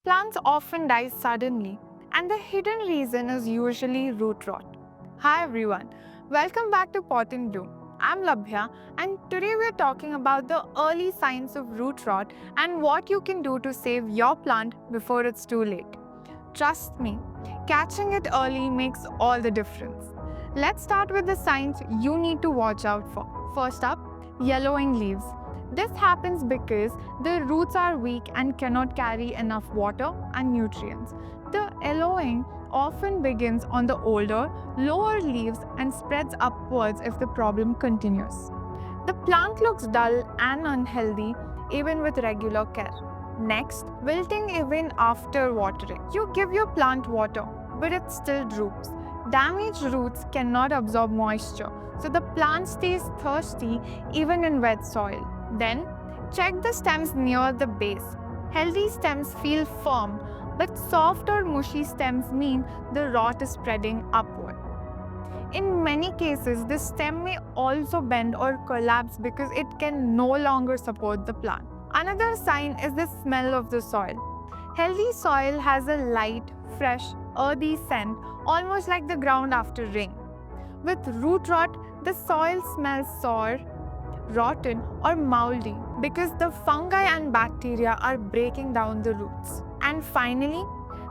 Plants often die suddenly, and the hidden reason is usually root rot. Hi everyone, welcome back to Pot and Bloom. I'm Labhya, and today we're talking about the early signs of root rot and what you can do to save your plant before it's too late. Trust me, catching it early makes all the difference. Let's start with the signs you need to watch out for. First up, yellowing leaves. This happens because the roots are weak and cannot carry enough water and nutrients. The yellowing often begins on the older, lower leaves and spreads upwards if the problem continues. The plant looks dull and unhealthy even with regular care. Next, wilting even after watering. You give your plant water, but it still droops. Damaged roots cannot absorb moisture, so the plant stays thirsty even in wet soil. Then, check the stems near the base. Healthy stems feel firm, but soft or mushy stems mean the rot is spreading upward. In many cases, the stem may also bend or collapse because it can no longer support the plant. Another sign is the smell of the soil. Healthy soil has a light, fresh, earthy scent, almost like the ground after rain. With root rot, the soil smells sour, rotten, or moldy because the fungi and bacteria are breaking down the roots. And finally,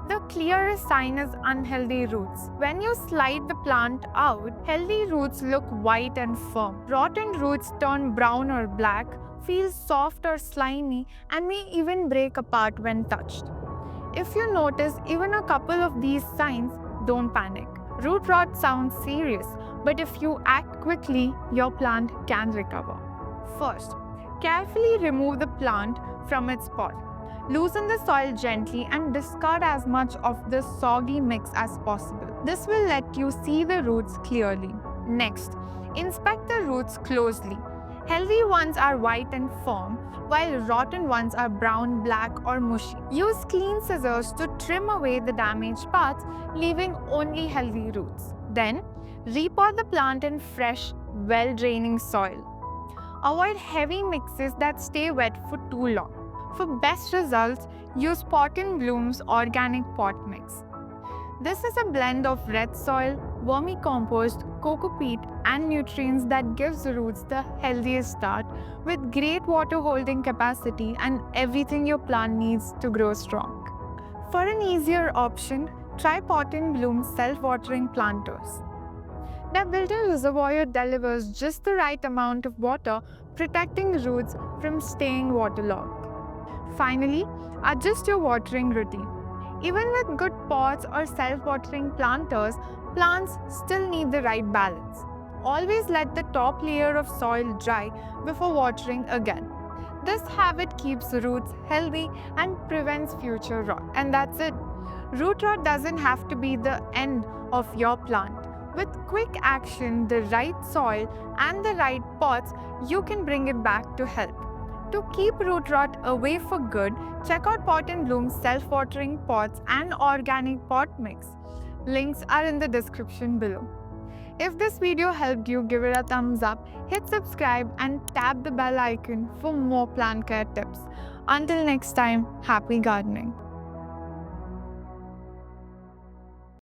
the clearest sign is unhealthy roots. When you slide the plant out, healthy roots look white and firm. Rotten roots turn brown or black, feel soft or slimy, and may even break apart when touched. If you notice even a couple of these signs, don't panic. Root rot sounds serious, but if you act quickly, your plant can recover. First, carefully remove the plant from its pot. Loosen the soil gently and discard as much of the soggy mix as possible. This will let you see the roots clearly. Next, inspect the roots closely. Healthy ones are white and firm, while rotten ones are brown, black, or mushy. Use clean scissors to trim away the damaged parts, leaving only healthy roots. Then, repot the plant in fresh, well-draining soil. Avoid heavy mixes that stay wet for too long. For best results, use Pot and Bloom's organic pot mix. This is a blend of red soil, vermicompost, coco peat, and nutrients that gives the roots the healthiest start with great water holding capacity and everything your plant needs to grow strong. For an easier option, try Pot and Bloom's self-watering planters. The built-in reservoir delivers just the right amount of water, protecting roots from staying waterlogged. Finally, adjust your watering routine. Even with good pots or self-watering planters, plants still need the right balance. Always let the top layer of soil dry before watering again. This habit keeps roots healthy and prevents future rot. And that's it. Root rot doesn't have to be the end of your plant. With quick action, the right soil, and the right pots, you can bring it back to health. To keep root rot away for good, check out Pot and Bloom's self-watering pots and organic pot mix. Links are in the description below. If this video helped you, give it a thumbs up, hit subscribe, and tap the bell icon for more plant care tips. Until next time, happy gardening.